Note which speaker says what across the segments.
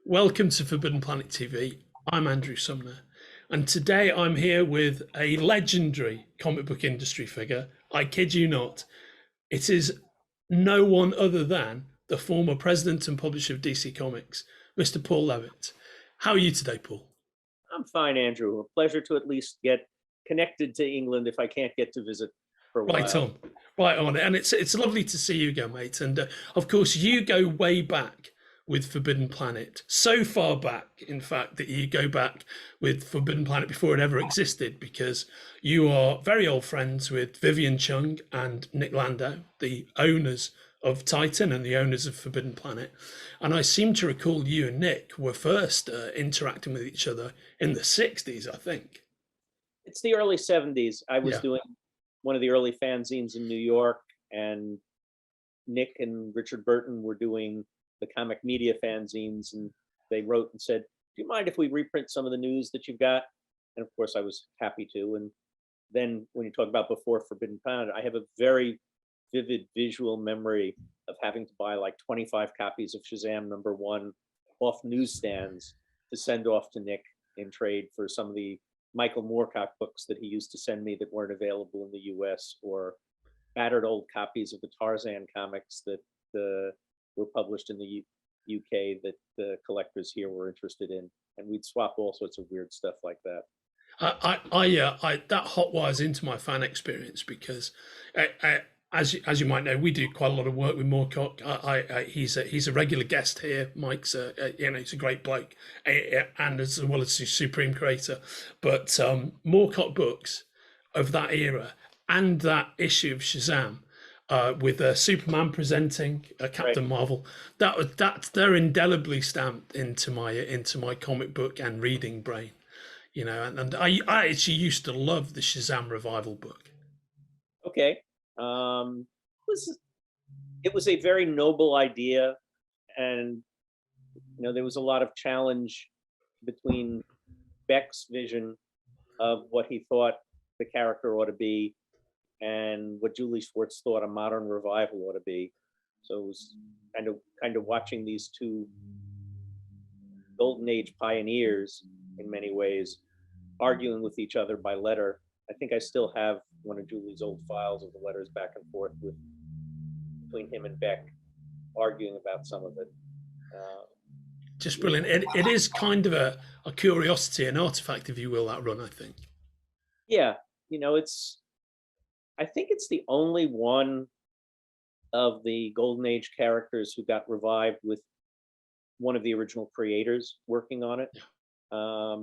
Speaker 1: Welcome to Forbidden Planet TV. I'm Andrew Sumner, and today I'm here with a legendary comic book industry figure. I kid you not. It is no one other than the former president and publisher of DC Comics, Mr. Paul Levitz. How are you today, Paul?
Speaker 2: I'm fine, Andrew. A pleasure to at least get connected to England if I can't get to visit for a
Speaker 1: Right
Speaker 2: while.
Speaker 1: on, right on, and it's lovely to see you again, mate. And of course, you go way back with Forbidden Planet, so far back, in fact, that you go back with Forbidden Planet before it ever existed, because you are very old friends with Vivian Chung and Nick Landau, the owners of Titan and the owners of Forbidden Planet. And I seem to recall you and Nick were first interacting with each other in the 60s, I think.
Speaker 2: It's the early 70s. I was
Speaker 1: Yeah.
Speaker 2: doing one of the early fanzines in New York, and Nick and Richard Burton were doing the comic media fanzines, and they wrote and said, "Do you mind if we reprint some of the news that you've got?" And of course, I was happy to. And then when you talk about before Forbidden Planet, I have a very vivid visual memory of having to buy like 25 copies of Shazam #1 off newsstands to send off to Nick in trade for some of the Michael Moorcock books that he used to send me that weren't available in the US, or battered old copies of the Tarzan comics that were published in the UK that the collectors here were interested in. And we'd swap all sorts of weird stuff like that.
Speaker 1: That hot wires into my fan experience because, as you might know, we do quite a lot of work with Moorcock. He's a regular guest here. Mike's he's a great bloke, and as well as a supreme creator. But Moorcock books of that era and that issue of Shazam. With Superman presenting Captain Marvel, they're indelibly stamped into my comic book and reading brain. And I actually used to love the Shazam revival book.
Speaker 2: Okay. Was it was a very noble idea, and there was a lot of challenge between Beck's vision of what he thought the character ought to be and what Julie Schwartz thought a modern revival ought to be. So it was kind of watching these two golden age pioneers in many ways arguing with each other by letter. I think I still have one of Julie's old files of the letters back and forth between him and Beck arguing about some of it.
Speaker 1: Just brilliant. It is kind of a curiosity, an artifact, if you will, that run, I think.
Speaker 2: Yeah, I think it's the only one of the Golden Age characters who got revived with one of the original creators working on it. Yeah.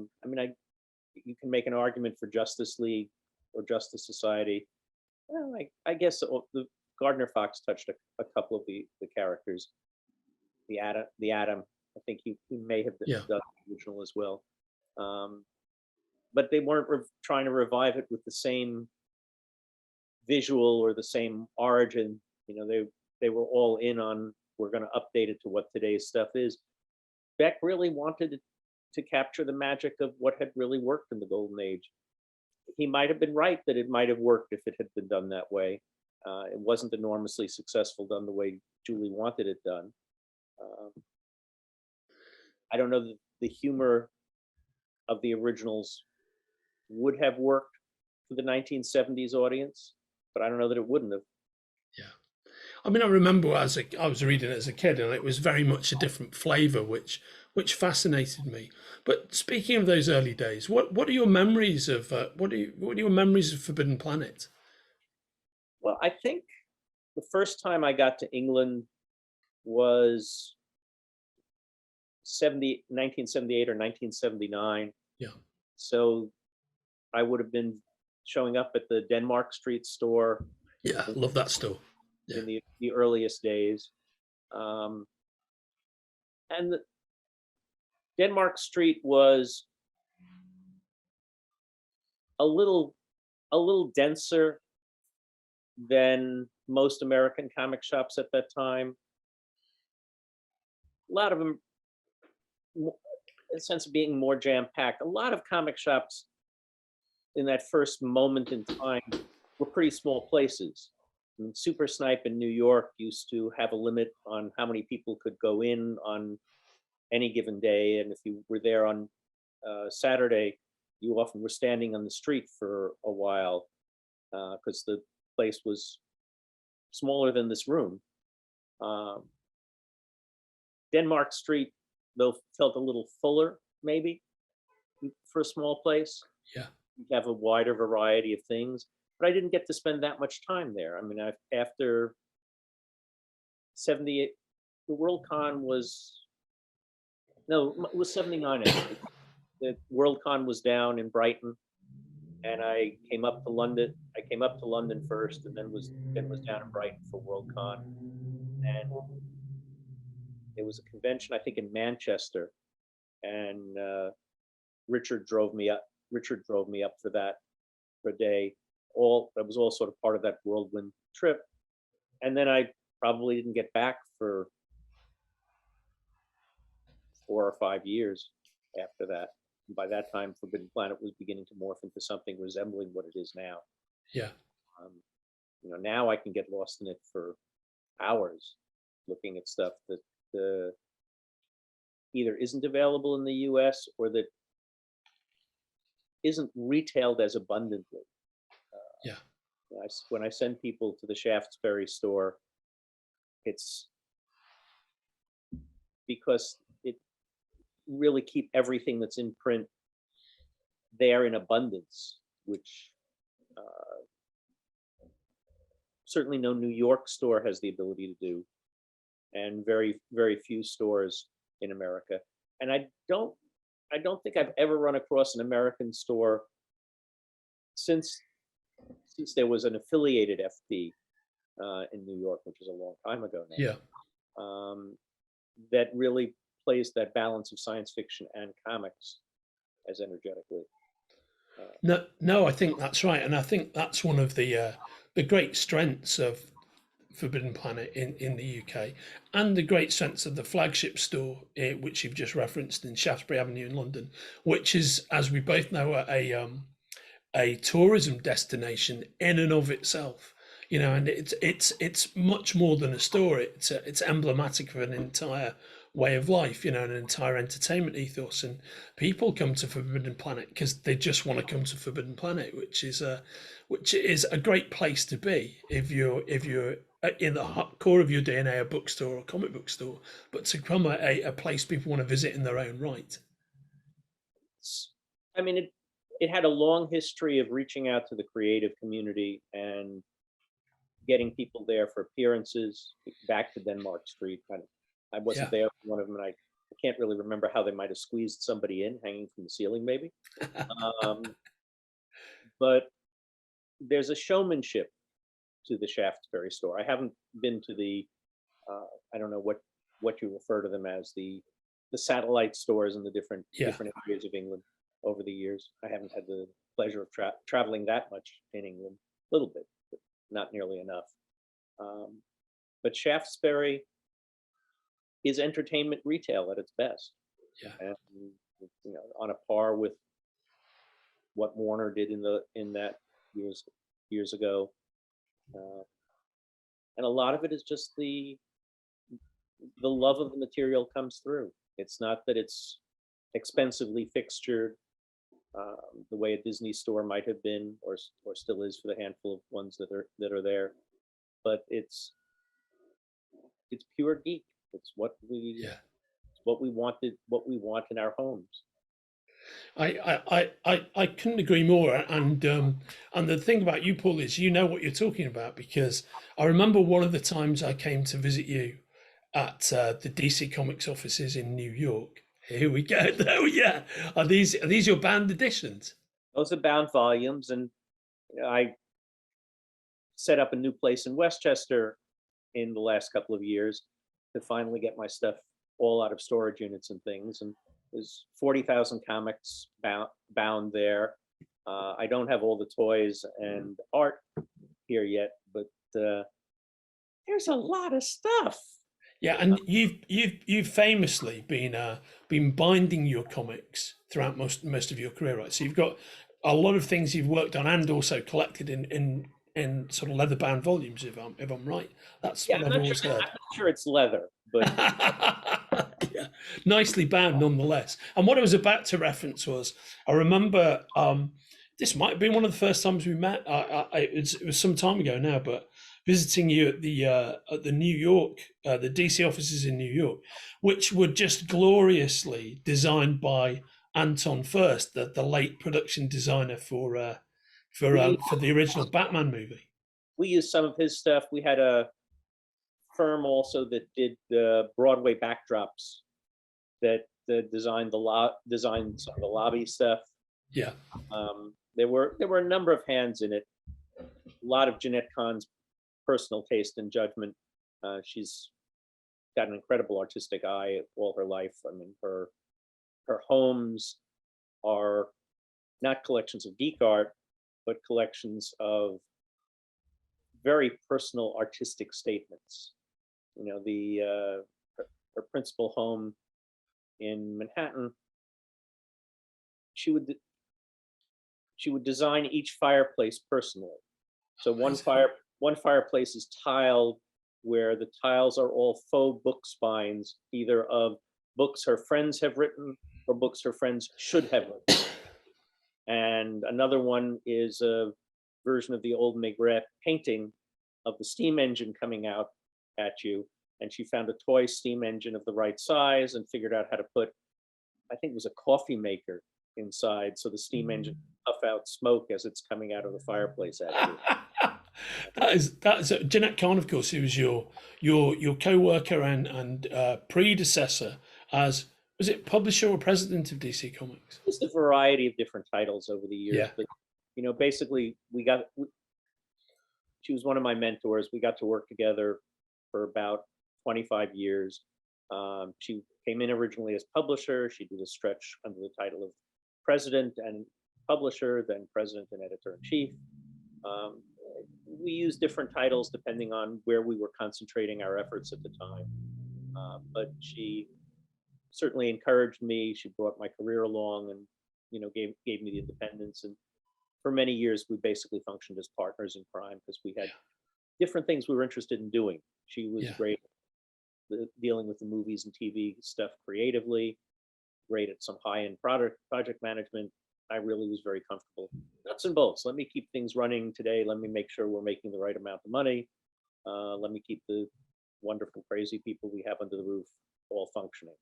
Speaker 2: You can make an argument for Justice League or Justice Society. Well, I guess the Gardner Fox touched a couple of the characters. The Atom. I think he may have done the original as well. But they weren't trying to revive it with the same visual or the same origin. They were all in on, we're going to update it to what today's stuff is. Beck really wanted to capture the magic of what had really worked in the Golden Age. He might have been right that it might have worked if it had been done that way. It wasn't enormously successful done the way Julie wanted it done. I don't know that the humor of the originals would have worked for the 1970s audience, but I don't know that it wouldn't have.
Speaker 1: Yeah. I remember I was reading it as a kid, and it was very much a different flavour, which fascinated me. But speaking of those early days, what are your memories of what are your memories of Forbidden Planet?
Speaker 2: Well, I think the first time I got to England was 1978 or 1979.
Speaker 1: Yeah.
Speaker 2: So I would have been showing up at the Denmark Street store.
Speaker 1: Yeah, love that store.
Speaker 2: Yeah. In the earliest days. And the Denmark Street was a little denser than most American comic shops at that time. A lot of them, a sense of being more jam-packed. A lot of comic shops in that first moment in time were pretty small places. And Super Snipe in New York used to have a limit on how many people could go in on any given day. And if you were there on Saturday, you often were standing on the street for a while because the place was smaller than this room. Denmark Street, though, felt a little fuller, maybe, for a small place.
Speaker 1: Yeah.
Speaker 2: You have a wider variety of things, but I didn't get to spend that much time there. I mean, after 78, the WorldCon was, no, it was 79. The WorldCon was down in Brighton, and I came up to London. I came up to London first, and then was down in Brighton for WorldCon, and it was a convention, I think, in Manchester, and Richard drove me up for that for a day. That was all sort of part of that whirlwind trip, and then I probably didn't get back for 4 or 5 years after that. And by that time, Forbidden Planet was beginning to morph into something resembling what it is now.
Speaker 1: Yeah.
Speaker 2: Now I can get lost in it for hours, looking at stuff that either isn't available in the U.S. or that isn't retailed as abundantly.
Speaker 1: Yeah.
Speaker 2: When I send people to the Shaftesbury store, it's because it really keep everything that's in print there in abundance, which certainly no New York store has the ability to do, and very, very few stores in America. And I don't think I've ever run across an American store since there was an affiliated FD in New York, which is a long time ago now.
Speaker 1: Yeah.
Speaker 2: That really plays that balance of science fiction and comics as energetically.
Speaker 1: No, I think that's right, and I think that's one of the great strengths of Forbidden Planet in the UK, and the great strengths of the flagship store, which you've just referenced in Shaftesbury Avenue in London, which is, as we both know, a tourism destination in and of itself. And it's much more than a store. It's emblematic of an entire way of life, an entire entertainment ethos, and people come to Forbidden Planet because they just want to come to Forbidden Planet, which is a great place to be if you're in the core of your DNA a bookstore or comic book store, but to become a place people want to visit in their own right.
Speaker 2: I mean, it had a long history of reaching out to the creative community and getting people there for appearances. Back to Denmark Street, I wasn't there for one of them, and I can't really remember how they might have squeezed somebody in hanging from the ceiling, maybe. But there's a showmanship to the Shaftesbury store. I haven't been to the, I don't know what you refer to them as, the satellite stores in the different areas of England over the years. I haven't had the pleasure of traveling that much in England. A little bit, but not nearly enough. But Shaftesbury is entertainment retail at its best.
Speaker 1: Yeah.
Speaker 2: And on a par with what Warner did in that years ago. And a lot of it is just the love of the material comes through. It's not that it's expensively fixtured the way a Disney store might have been, or still is for the handful of ones that are there, but it's pure geek. It's what we wanted, what we want in our homes.
Speaker 1: I couldn't agree more. And the thing about you, Paul, is you know what you're talking about, because I remember one of the times I came to visit you at the DC Comics offices in New York. Here we go. Oh yeah, are these your bound editions?
Speaker 2: Those are bound volumes, and I set up a new place in Westchester in the last couple of years to finally get my stuff all out of storage units and things. And there's 40,000 comics bound there. I don't have all the toys and art here yet, but there's a lot of stuff.
Speaker 1: Yeah, and you've famously been binding your comics throughout most of your career, right? So you've got a lot of things you've worked on and also collected in sort of leather bound volumes, if I'm right. That's what I've always heard.
Speaker 2: I'm not sure it's leather, but
Speaker 1: Yeah, nicely bound nonetheless. And what I was about to reference was, I remember this might have been one of the first times we met. It was some time ago now, but visiting you at the New York, the DC offices in New York, which were just gloriously designed by Anton Furst, the late production designer for the original Batman movie.
Speaker 2: We used some of his stuff. We had a firm also that did the Broadway backdrops that designed designed some of the lobby stuff.
Speaker 1: Yeah.
Speaker 2: There were a number of hands in it. A lot of Jeanette Kahn's personal taste and judgment. She's got an incredible artistic eye all her life. I mean, her homes are not collections of geek art, but collections of very personal artistic statements. You know, her principal home in Manhattan, she would design each fireplace personally. So one fireplace is tiled where the tiles are all faux book spines, either of books her friends have written or books her friends should have written. And another one is a version of the old Maigret painting of the steam engine coming out at you. And she found a toy steam engine of the right size and figured out how to put, I think it was a coffee maker inside, so the steam engine puff out smoke as it's coming out of the fireplace at you.
Speaker 1: That is Jeanette Kahn, of course, who was your co-worker and predecessor as, was it publisher or president of DC Comics?
Speaker 2: Just a variety of different titles over the years.
Speaker 1: Yeah.
Speaker 2: But, you know, basically she was one of my mentors. We got to work together for about 25 years. She came in originally as publisher. She did a stretch under the title of president and publisher, then president and editor-in-chief. We used different titles depending on where we were concentrating our efforts at the time. But she certainly encouraged me. She brought my career along and, you know, gave me the independence. And for many years, we basically functioned as partners in crime because we had different things we were interested in doing. She was great at dealing with the movies and TV stuff creatively, great at some high-end project management. I really was very comfortable. Nuts and bolts. Let me keep things running today. Let me make sure we're making the right amount of money. Let me keep the wonderful, crazy people we have under the roof all functioning.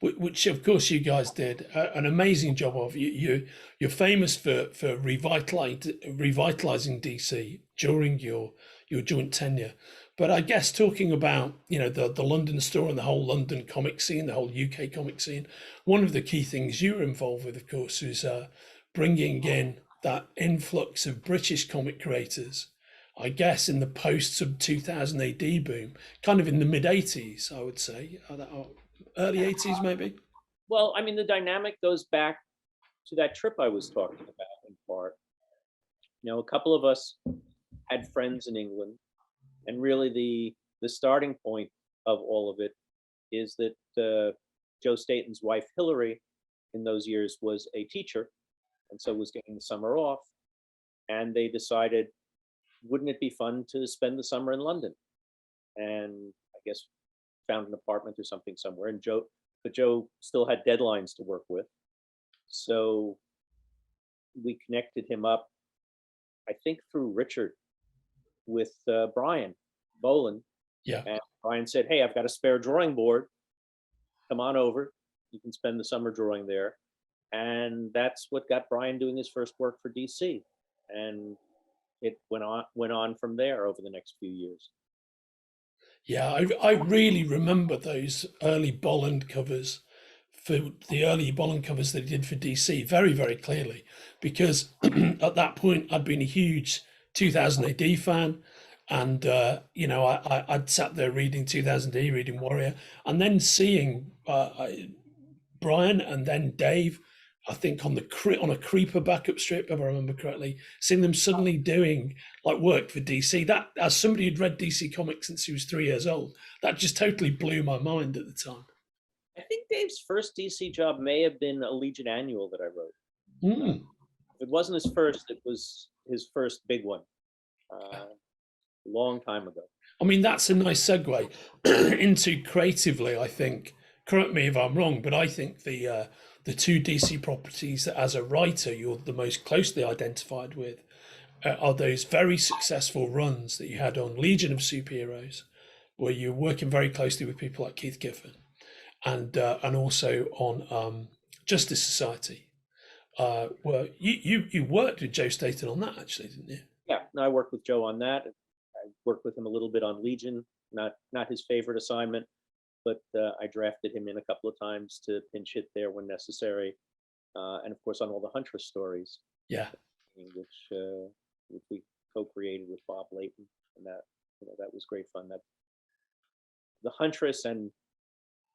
Speaker 1: Which of course you guys did an amazing job of. You're famous for revitalizing DC during your joint tenure. But I guess talking about, you know, the London store and the whole London comic scene, the whole UK comic scene, one of the key things you were involved with, of course, is bringing in that influx of British comic creators, I guess, in the post-2000 AD boom, kind of in the mid-80s, I would say, early 80s maybe.
Speaker 2: Well, I mean, the dynamic goes back to that trip I was talking about in part. You know, a couple of us had friends in England, and really the starting point of all of it is that Joe Staten's wife, Hillary, in those years was a teacher, and so was getting the summer off. And they decided, wouldn't it be fun to spend the summer in London? And I guess found an apartment or something somewhere. And Joe still had deadlines to work with. So we connected him up, I think through Richard, with Brian Boland.
Speaker 1: Yeah.
Speaker 2: And Brian said, hey, I've got a spare drawing board. Come on over. You can spend the summer drawing there. And that's what got Brian doing his first work for DC. And it went on from there over the next few years.
Speaker 1: Yeah, I really remember those early Boland covers, for the early Boland covers that he did for DC very, very clearly, because at that point I'd been a huge 2000 AD fan, and you know, I'd sat there reading 2000 AD, reading Warrior, and then seeing Brian and then Dave, I think on a Creeper backup strip, if I remember correctly, seeing them suddenly doing like work for DC. That, as somebody who'd read DC Comics since he was 3 years old, that just totally blew my mind at the time.
Speaker 2: I think Dave's first DC job may have been a Legion annual that I wrote. If it wasn't his first, it was his first big one, a long time ago.
Speaker 1: I mean, that's a nice segue into creatively, I think, correct me if I'm wrong, but I think the two DC properties that, as a writer, you're the most closely identified with are those very successful runs that you had on Legion of Superheroes, where you're working very closely with people like Keith Giffen, and also on Justice Society. Where you worked with Joe Staton on that, actually, didn't you?
Speaker 2: Yeah, no, I worked with Joe on that. I worked with him a little bit on Legion, not his favorite assignment, but I drafted him in a couple of times to pinch hit there when necessary, and of course on all the Huntress stories,
Speaker 1: Yeah.
Speaker 2: which we co-created with Bob Layton, and that was great fun. That the Huntress and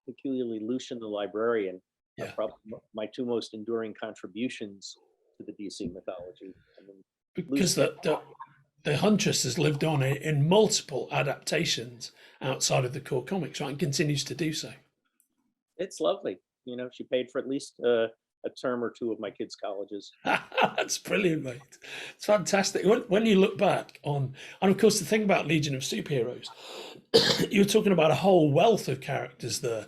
Speaker 2: peculiarly Lucian the Librarian are probably my two most enduring contributions to the DC mythology. I mean,
Speaker 1: because the Huntress has lived on in multiple adaptations outside of the core comics, right, and continues to do so.
Speaker 2: It's lovely. She paid for at least a term or two of my kids' colleges.
Speaker 1: That's brilliant, mate. It's fantastic. When you look back on, and of course, the thing about Legion of Superheroes, you're talking about a whole wealth of characters there.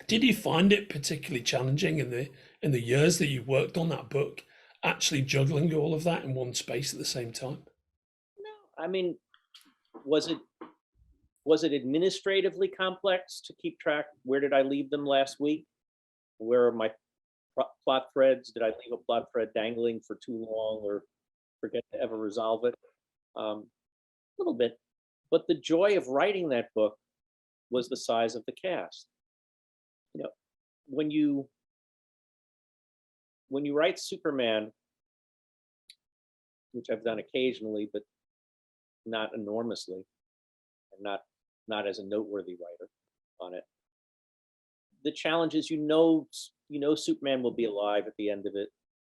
Speaker 1: Did you find it particularly challenging in the years that you worked on that book, actually juggling all of that in one space at the same time?
Speaker 2: No, I mean, was it administratively complex to keep track? Where did I leave them last week? Where are my plot threads? Did I leave a plot thread dangling for too long or forget to ever resolve it? A little bit. But the joy of writing that book was the size of the cast. When you write Superman, which I've done occasionally, but not enormously, and not as a noteworthy writer on it. The challenge is, Superman will be alive at the end of it.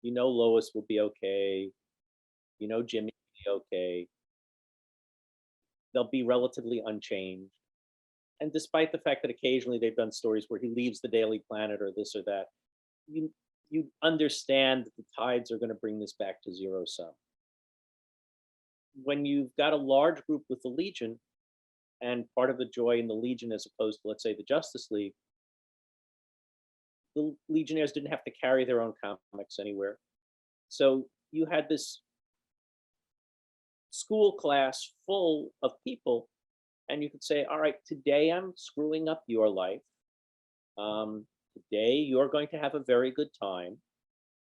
Speaker 2: Lois will be okay. Jimmy will be okay. They'll be relatively unchanged. And despite the fact that occasionally they've done stories where he leaves the Daily Planet or this or that, you understand that the tides are going to bring this back to zero sum. When you've got a large group with the Legion, and part of the joy in the Legion, as opposed to, let's say, the Justice League, the Legionnaires didn't have to carry their own comics anywhere. So you had this school class full of people, and you could say, all right, today I'm screwing up your life. Today you're going to have a very good time,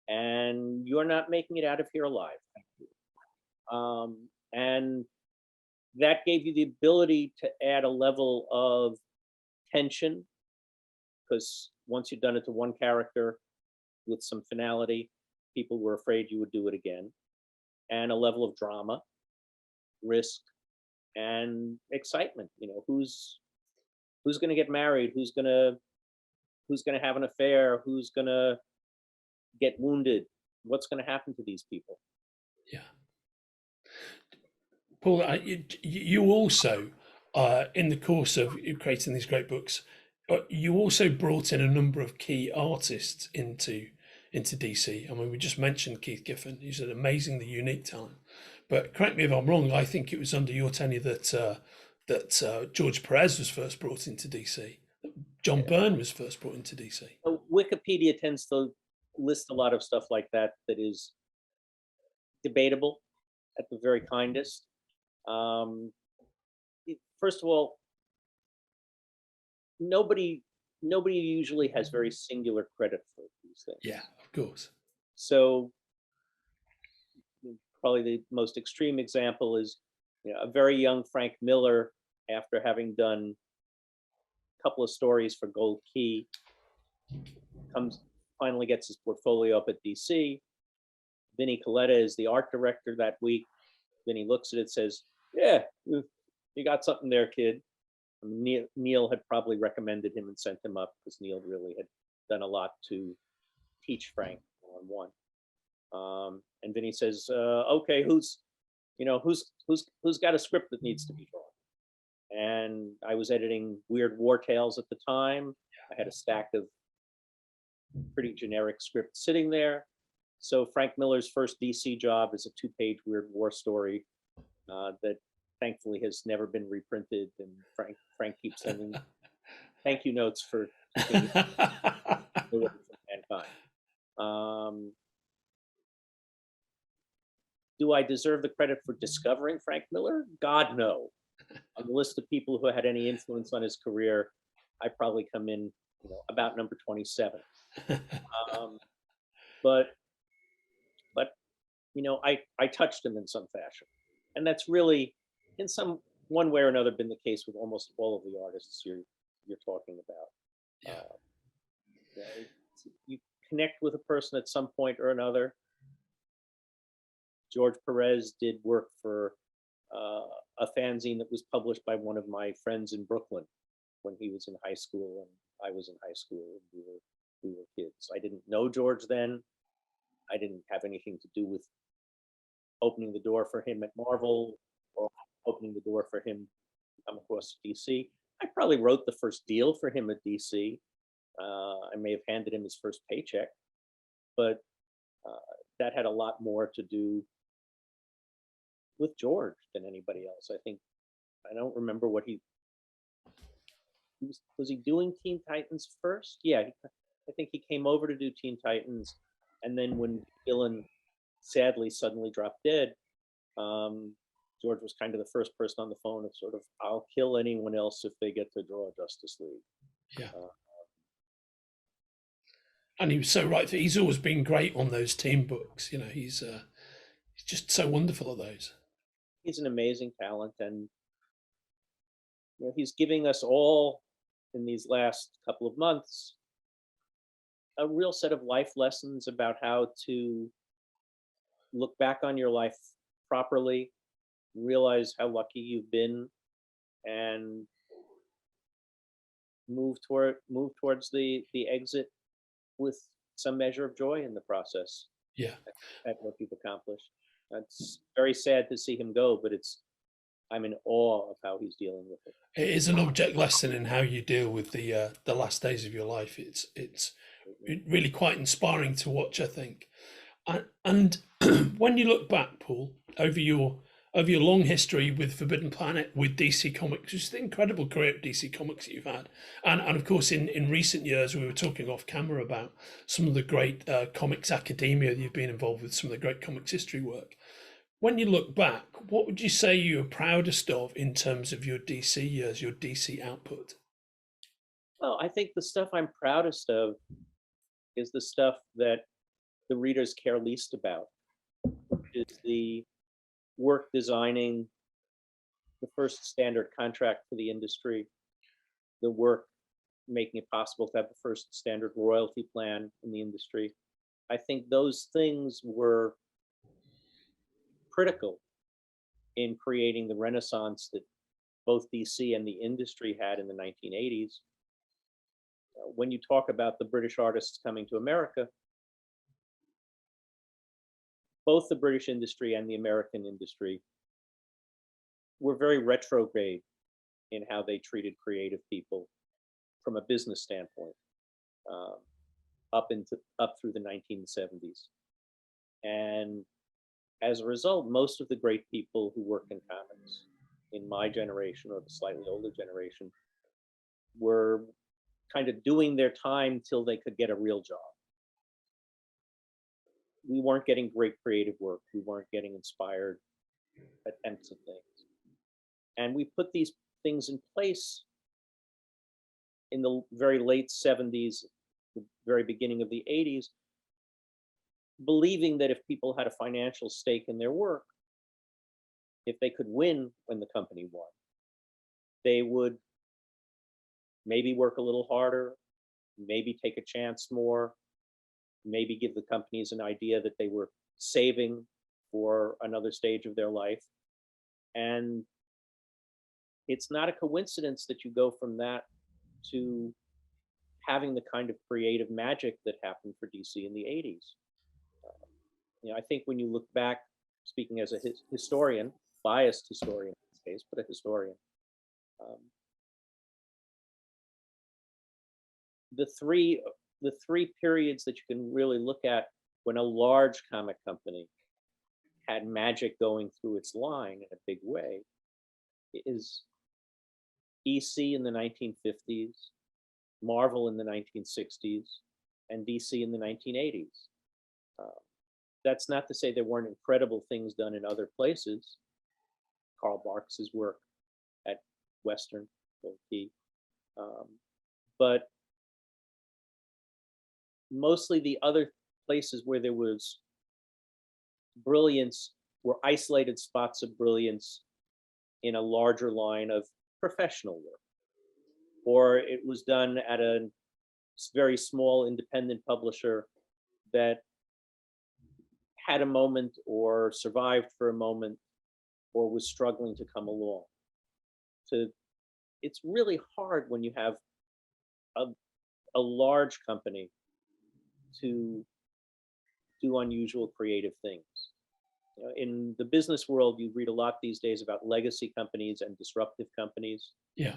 Speaker 2: and you're not making it out of here alive. And that gave you the ability to add a level of tension, because once you'd done it to one character with some finality, people were afraid you would do it again, and a level of drama, risk, and excitement. Who's going to get married? Who's going to have an affair? Who's going to get wounded? What's going to happen to these people?
Speaker 1: Yeah. Paul, you also, in the course of creating these great books, you also brought in a number of key artists into DC. I mean, we just mentioned Keith Giffen. He's an amazingly unique talent. But correct me if I'm wrong, I think it was under your tenure that George Perez was first brought into DC. John Byrne was first brought into DC.
Speaker 2: Wikipedia tends to list a lot of stuff like that is debatable at the very kindest. First of all, nobody usually has very singular credit for these things.
Speaker 1: Yeah, of course.
Speaker 2: So probably the most extreme example is a very young Frank Miller, after having done a couple of stories for Gold Key, finally gets his portfolio up at DC. Vinnie Coletta is the art director that week. Vinnie looks at it, says, "Yeah, you got something there, kid." Neil had probably recommended him and sent him up, because Neil really had done a lot to teach Frank one-on-one. And Vinnie says, "Okay, who's got a script that needs to be drawn?" And I was editing Weird War Tales at the time. I had a stack of pretty generic scripts sitting there. So Frank Miller's first DC job is a 2-page Weird War story that thankfully has never been reprinted. And Frank keeps sending thank you notes for From mankind. Do I deserve the credit for discovering Frank Miller? God, no. On the list of people who had any influence on his career, I probably come in, about number 27. Um, but I touched him in some fashion, and that's really, in some one way or another, been the case with almost all of the artists you're talking about.
Speaker 1: Yeah.
Speaker 2: You connect with a person at some point or another. George Perez did work for a fanzine that was published by one of my friends in Brooklyn when he was in high school and I was in high school, and we were kids. I didn't know George then. I didn't have anything to do with opening the door for him at Marvel or opening the door for him to come across to DC. I probably wrote the first deal for him at DC. I may have handed him his first paycheck, but that had a lot more to do with George than anybody else. I don't remember what he was he doing Teen Titans first? Yeah, I think he came over to do Teen Titans, and then when Gillen sadly suddenly dropped dead, George was kind of the first person on the phone of sort of, I'll kill anyone else if they get to draw Justice League.
Speaker 1: Yeah. And he was so right. He's always been great on those team books. He's just so wonderful at those.
Speaker 2: He's an amazing talent, and he's giving us all in these last couple of months a real set of life lessons about how to look back on your life properly, realize how lucky you've been, and move towards the exit with some measure of joy in the process.
Speaker 1: Yeah.
Speaker 2: At what you've accomplished. It's very sad to see him go, but I'm in awe of how he's dealing with it.
Speaker 1: It is an object lesson in how you deal with the last days of your life. It's really quite inspiring to watch, I think. And when you look back, Paul, over your long history with Forbidden Planet, with DC Comics, just the incredible career at DC Comics that you've had, and of course in recent years we were talking off camera about some of the great comics academia that you've been involved with, some of the great comics history work. When you look back, what would you say you're proudest of in terms of your DC years, your DC output?
Speaker 2: Well, I think the stuff I'm proudest of is the stuff that the readers care least about. It's the work designing the first standard contract for the industry, the work making it possible to have the first standard royalty plan in the industry. I think those things were critical in creating the renaissance that both DC and the industry had in the 1980s. When you talk about the British artists coming to America, both the British industry and the American industry were very retrograde in how they treated creative people from a business standpoint, up through the 1970s. And as a result, most of the great people who work in comics in my generation or the slightly older generation were kind of doing their time till they could get a real job. We weren't getting great creative work. We weren't getting inspired attempts at things. And we put these things in place in the very late 70s, the very beginning of the 80s, believing that if people had a financial stake in their work, if they could win when the company won, they would maybe work a little harder, maybe take a chance more, maybe give the companies an idea that they were saving for another stage of their life. And it's not a coincidence that you go from that to having the kind of creative magic that happened for DC in the 80s. I think when you look back, speaking as a historian, biased historian in this case, but a historian, the three periods that you can really look at when a large comic company had magic going through its line in a big way is EC in the 1950s, Marvel in the 1960s, and DC in the 1980s. That's not to say there weren't incredible things done in other places. Karl Barks's work at Western, but mostly the other places where there was brilliance were isolated spots of brilliance in a larger line of professional work, or it was done at a very small independent publisher that had a moment or survived for a moment or was struggling to come along. It's really hard when you have a large company to do unusual creative things. You know, in the business world, you read a lot these days about legacy companies and disruptive companies.
Speaker 1: Yeah.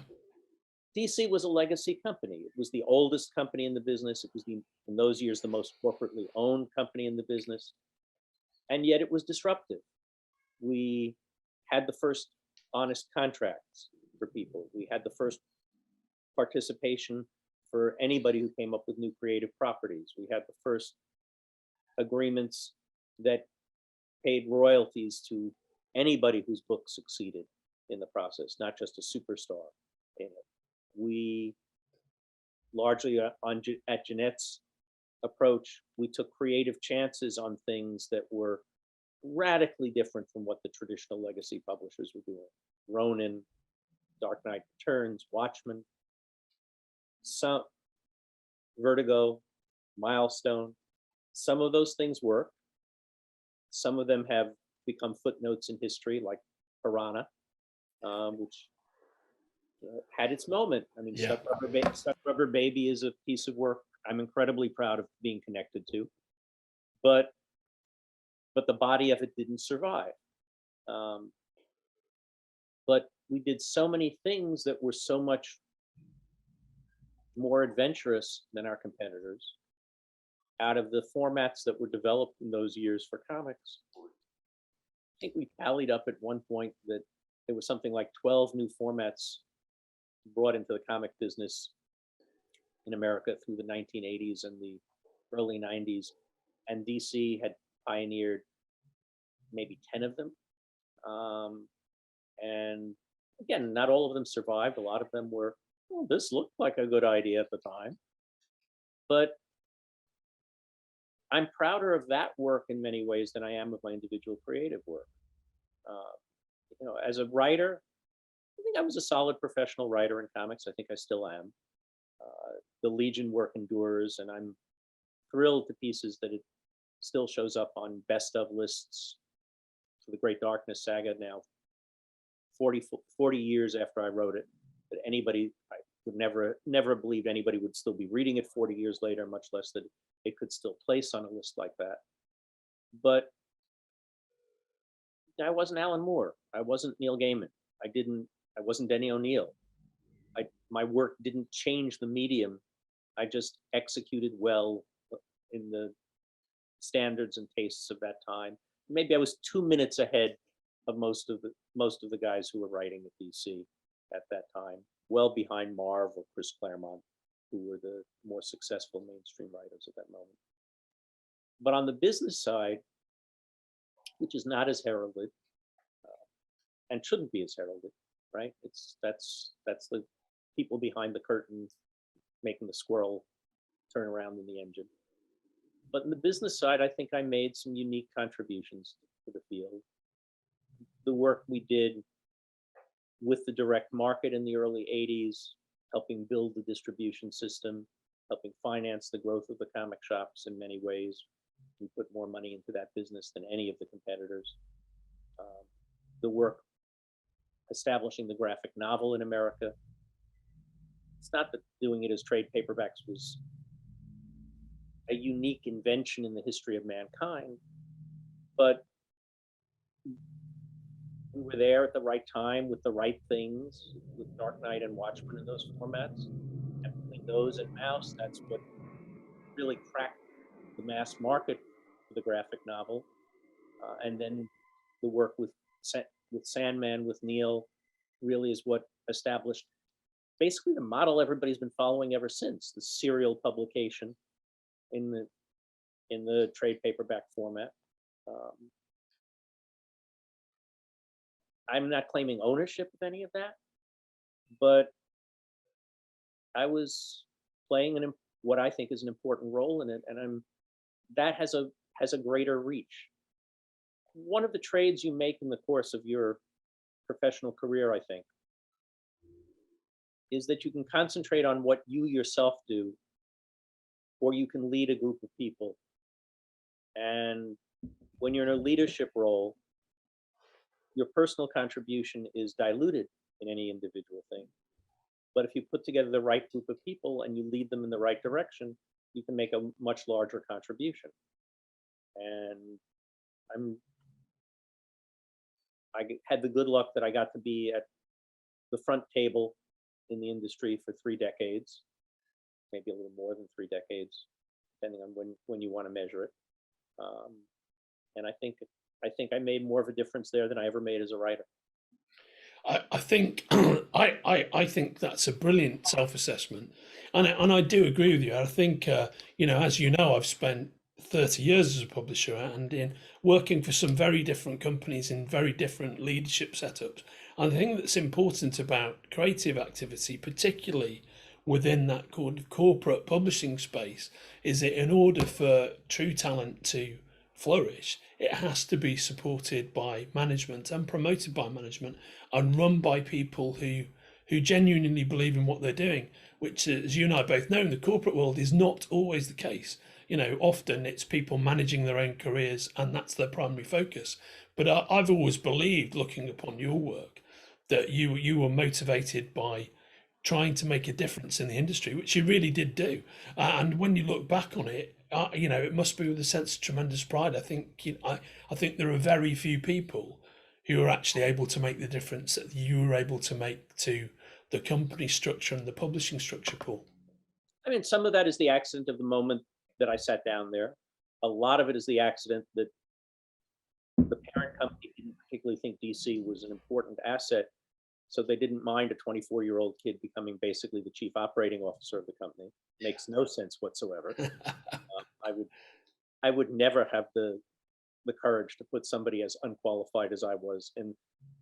Speaker 2: DC was a legacy company. It was the oldest company in the business. It was in those years, the most corporately owned company in the business. And yet it was disruptive. We had the first honest contracts for people. We had the first participation for anybody who came up with new creative properties. We had the first agreements that paid royalties to anybody whose book succeeded in the process, not just a superstar in it. We largely at Jeanette's approach, we took creative chances on things that were radically different from what the traditional legacy publishers were doing. Ronin, Dark Knight Returns, Watchmen, some Vertigo, Milestone. Some of those things work. Some of them have become footnotes in history, like Piranha, which had its moment. I mean,
Speaker 1: Yeah.
Speaker 2: Stuck Rubber Baby is a piece of work I'm incredibly proud of being connected to, but the body of it didn't survive. But we did so many things that were so much more adventurous than our competitors out of the formats that were developed in those years for comics. I think we tallied up at one point that there was something like 12 new formats brought into the comic business in America through the 1980s and the early 90s, and DC had pioneered maybe 10 of them. And again, not all of them survived. A lot of them were, well, this looked like a good idea at the time. But I'm prouder of that work in many ways than I am of my individual creative work. You know, as a writer, I think I was a solid professional writer in comics. I think I still am. The Legion work endures, and I'm thrilled to pieces that it still shows up on best of lists for the Great Darkness saga now, 40 years after I wrote it, that anybody, I would never believe anybody would still be reading it 40 years later, much less that it could still place on a list like that. But I wasn't Alan Moore. I wasn't Neil Gaiman. I wasn't Denny O'Neil. My work didn't change the medium. I just executed well in the standards and tastes of that time. Maybe I was 2 minutes ahead of most of the guys who were writing at DC at that time, well behind Marv or Chris Claremont, who were the more successful mainstream writers at that moment. But on the business side, which is not as heralded, and shouldn't be as heralded, right? That's the people behind the curtain making the squirrel turn around in the engine. But in the business side, I think I made some unique contributions to the field. The work we did with the direct market in the early 80s, helping build the distribution system, helping finance the growth of the comic shops in many ways. We put more money into that business than any of the competitors. The work establishing the graphic novel in America. It's not that doing it as trade paperbacks was a unique invention in the history of mankind, but we were there at the right time with the right things, with Dark Knight and Watchmen in those formats. And between those and Mouse, that's what really cracked the mass market for the graphic novel. And then the work with Sandman, with Neil, really is what established basically the model everybody's been following ever since, the serial publication in the trade paperback format. I'm not claiming ownership of any of that, but I was playing what I think is an important role in it, and that has a greater reach. One of the trades you make in the course of your professional career, I think, is that you can concentrate on what you yourself do, or you can lead a group of people. And when you're in a leadership role, your personal contribution is diluted in any individual thing. But if you put together the right group of people and you lead them in the right direction, you can make a much larger contribution. And I had the good luck that I got to be at the front table in the industry for 3 decades, maybe a little more than 3 decades, depending on when you want to measure it. And I think I made more of a difference there than I ever made as a writer.
Speaker 1: I think I think that's a brilliant self-assessment, and I do agree with you. I think as you know, I've spent 30 years as a publisher and in working for some very different companies in very different leadership setups. And the thing that's important about creative activity, particularly within that corporate publishing space, is that in order for true talent to flourish, it has to be supported by management and promoted by management and run by people who genuinely believe in what they're doing, which, as you and I both know, in the corporate world is not always the case. Often it's people managing their own careers and that's their primary focus. But I've always believed, looking upon your work, that you were motivated by trying to make a difference in the industry, which you really did do. And when you look back on it, it must be with a sense of tremendous pride. I think I think there are very few people who are actually able to make the difference that you were able to make to the company structure and the publishing structure, Paul.
Speaker 2: I mean, some of that is the accident of the moment that I sat down there. A lot of it is the accident that the parent company didn't particularly think DC was an important asset, so they didn't mind a 24-year-old kid becoming basically the chief operating officer of the company. Makes no sense whatsoever. I would never have the courage to put somebody as unqualified as I was in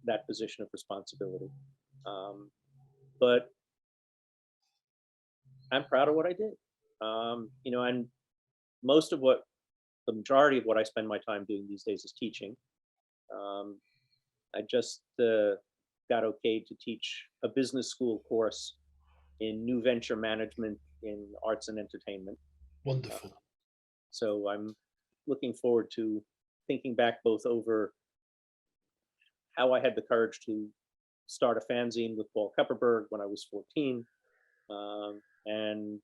Speaker 2: that position of responsibility. But I'm proud of what I did. And the majority of what I spend my time doing these days is teaching. I just got okayed to teach a business school course in new venture management in arts and entertainment.
Speaker 1: Wonderful.
Speaker 2: So I'm looking forward to thinking back both over how I had the courage to start a fanzine with Paul Kupperberg when I was 14, and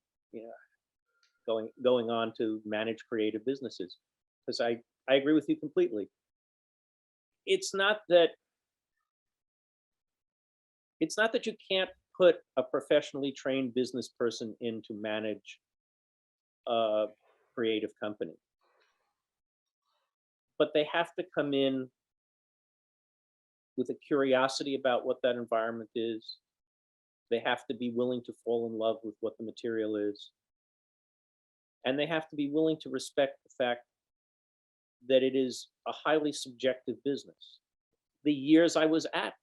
Speaker 2: going on to manage creative businesses. Because I agree with you completely. It's not that you can't put a professionally trained business person in to manage a creative company, but they have to come in with a curiosity about what that environment is. They have to be willing to fall in love with what the material is. And they have to be willing to respect the fact that it is a highly subjective business. The years I was at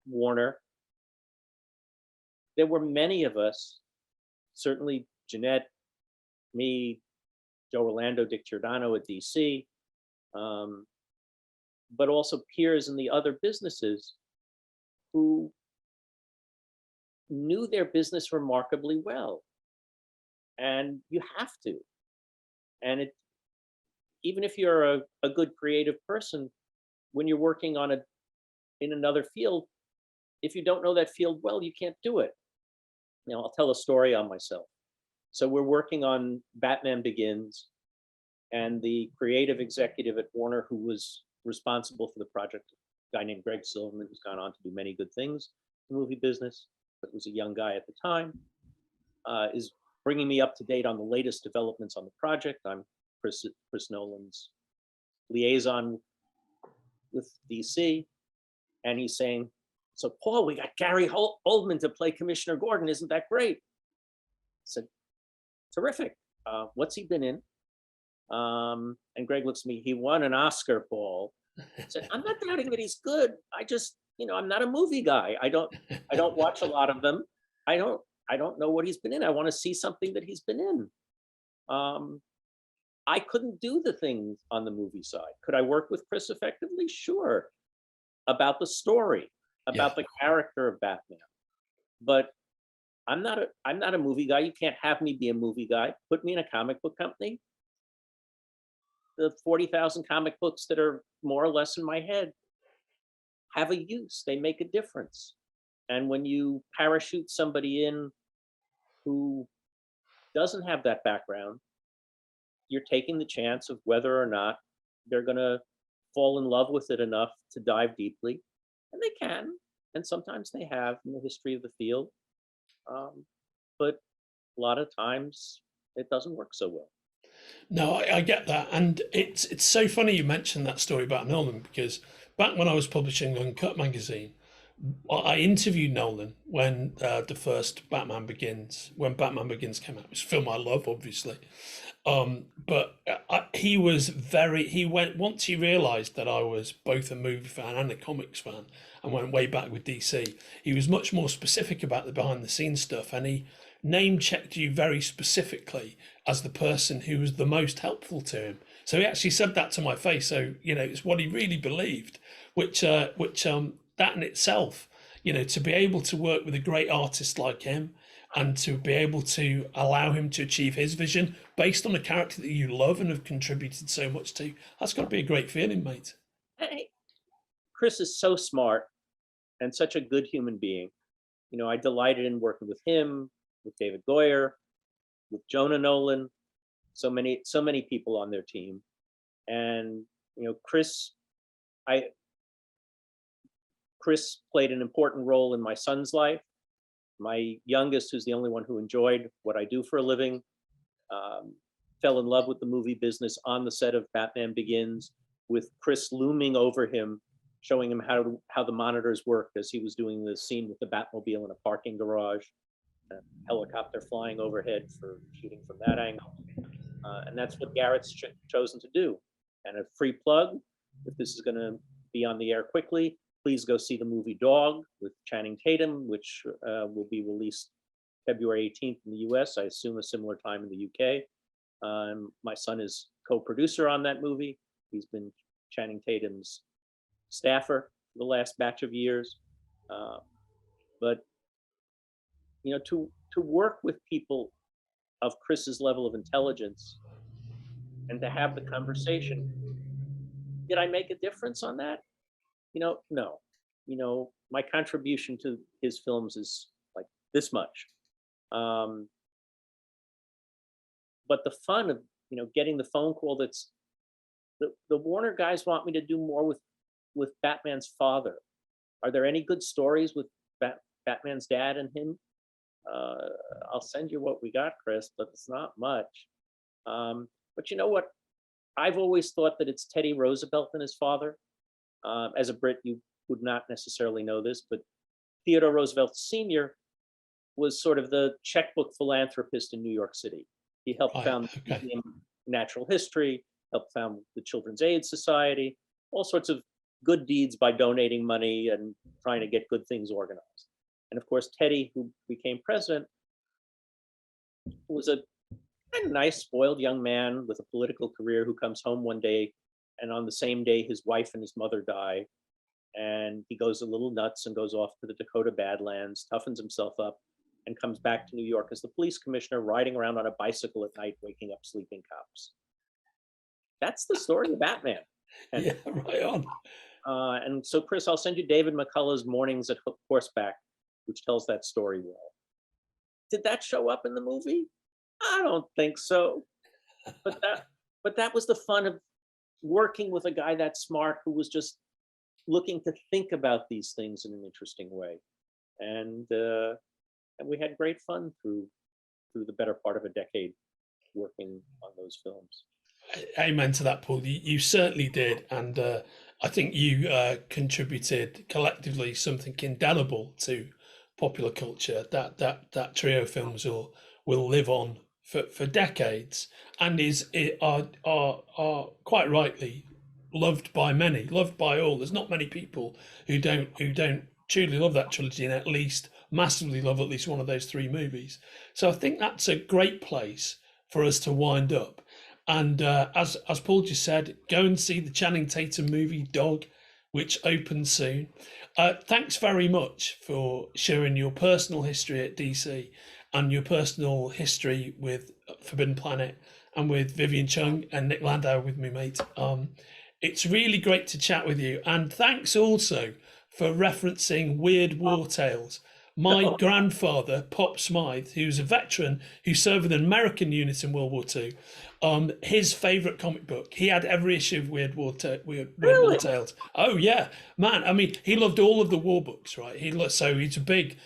Speaker 2: Warner, there were many of us, certainly Jeanette, me, Joe Orlando, Dick Giordano at DC, but also peers in the other businesses who knew their business remarkably well. And you have to. And even if you're a good creative person, when you're working in another field, if you don't know that field well, you can't do it. I'll tell a story on myself. So we're working on Batman Begins, and the creative executive at Warner who was responsible for the project, a guy named Greg Silverman, who's gone on to do many good things in the movie business, but was a young guy at the time, is bringing me up to date on the latest developments on the project. I'm Chris Nolan's liaison with DC, and he's saying, So Paul, we got Gary Oldman to play Commissioner Gordon. Isn't that great? I said, terrific. What's he been in? And Greg looks at me, he won an Oscar, Paul. I said, I'm not doubting that he's good. I just, I'm not a movie guy. I don't watch a lot of them. I don't know what he's been in. I want to see something that he's been in. I couldn't do the things on the movie side. Could I work with Chris effectively? Sure. About the story, about the character of Batman. But I'm not a movie guy. You can't have me be a movie guy. Put me in a comic book company. The 40,000 comic books that are more or less in my head have a use. They make a difference. And when you parachute somebody in who doesn't have that background, you're taking the chance of whether or not they're going to fall in love with it enough to dive deeply. And they can, and sometimes they have in the history of the field. But a lot of times it doesn't work so well.
Speaker 1: No, I get that, and it's so funny you mentioned that story about Nolan, because back when I was publishing Uncut magazine, I interviewed Nolan when the first Batman Begins came out. It was a film I love, obviously, but he went once he realised that I was both a movie fan and a comics fan, and went way back with DC. He was much more specific about the behind the scenes stuff, and he name checked you very specifically as the person who was the most helpful to him. So he actually said that to my face. So it's what he really believed, which that in itself, to be able to work with a great artist like him and to be able to allow him to achieve his vision based on a character that you love and have contributed so much to, that's got to be a great feeling, mate.
Speaker 2: Hey, Chris is so smart and such a good human being. I delighted in working with him, with David Goyer, with Jonah Nolan, so many people on their team. And Chris played an important role in my son's life. My youngest, who's the only one who enjoyed what I do for a living, fell in love with the movie business on the set of Batman Begins, with Chris looming over him, showing him how the monitors worked as he was doing the scene with the Batmobile in a parking garage, a helicopter flying overhead for shooting from that angle. And that's what Garrett's chosen to do. And a free plug, if this is going to be on the air quickly, please go see the movie Dog with Channing Tatum, which will be released February 18th in the US, I assume a similar time in the UK. My son is co-producer on that movie. He's been Channing Tatum's staffer for the last batch of years. But to work with people of Chris's level of intelligence and to have the conversation, did I make a difference on that? No. My contribution to his films is like this much. But the fun of getting the phone call that's the Warner guys want me to do more with Batman's father. Are there any good stories with Batman's dad and him? I'll send you what we got, Chris, but it's not much. But you know what? I've always thought that it's Teddy Roosevelt and his father. As a Brit, you would not necessarily know this, but Theodore Roosevelt Sr. was sort of the checkbook philanthropist in New York City. He helped found the Museum of Natural History, helped found the Children's Aid Society, all sorts of good deeds by donating money and trying to get good things organized. And of course, Teddy, who became president, was a nice, spoiled young man with a political career who comes home one day, and on the same day, his wife and his mother die. And he goes a little nuts and goes off to the Dakota Badlands, toughens himself up, and comes back to New York as the police commissioner, riding around on a bicycle at night, waking up sleeping cops. That's the story of Batman. And,
Speaker 1: yeah, right on.
Speaker 2: And so, Chris, I'll send you David McCullough's Mornings at Horseback, which tells that story well. Did that show up in the movie? I don't think so. But that was the fun of working with a guy that smart who was just looking to think about these things in an interesting way. And we had great fun through the better part of a decade working on those films.
Speaker 1: Amen to that, Paul. You certainly did, and I think you contributed collectively something indelible to popular culture. That trio of films will live on for decades, and are quite rightly loved by many, loved by all. There's not many people who don't truly love that trilogy and at least massively love at least one of those three movies. So I think that's a great place for us to wind up. And as Paul just said, go and see the Channing Tatum movie Dog, which opens soon. Thanks very much for sharing your personal history at DC and your personal history with Forbidden Planet and with Vivian Chung and Nick Landau with me, mate. It's really great to chat with you. And thanks also for referencing Weird War Tales. My grandfather, Pop Smythe, who's a veteran who served with an American unit in World War II, his favourite comic book, he had every issue of Weird War Tales. Oh yeah, man. I mean, he loved all of the war books, right? So he's a big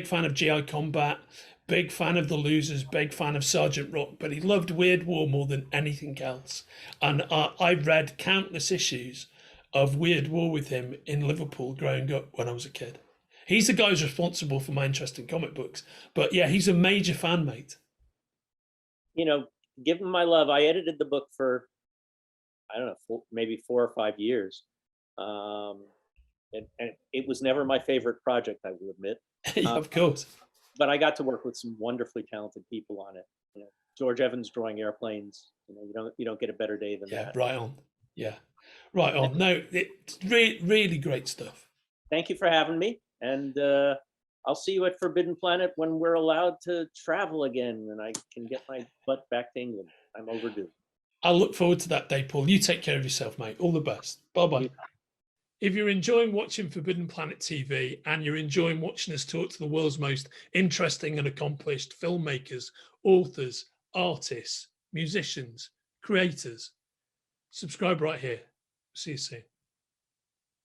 Speaker 1: fan of GI Combat, big fan of The Losers, big fan of Sergeant Rock, but he loved Weird War more than anything else. And I read countless issues of Weird War with him in Liverpool growing up when I was a kid. He's the guy who's responsible for my interest in comic books. But yeah, he's a major fan, mate.
Speaker 2: Give him my love. I edited the book for, I don't know, maybe 4 or 5 years. And it was never my favorite project, I will admit.
Speaker 1: Yeah, of course.
Speaker 2: But I got to work with some wonderfully talented people on it. George Evans drawing airplanes. You don't get a better day than that.
Speaker 1: Right on. Yeah, right on. No, it's really great stuff.
Speaker 2: Thank you for having me. And I'll see you at Forbidden Planet when we're allowed to travel again and I can get my butt back to England. I'm overdue.
Speaker 1: I'll look forward to that day, Paul. You take care of yourself, mate. All the best. Bye-bye. If you're enjoying watching Forbidden Planet TV and you're enjoying watching us talk to the world's most interesting and accomplished filmmakers, authors, artists, musicians, creators, subscribe right here. See you soon.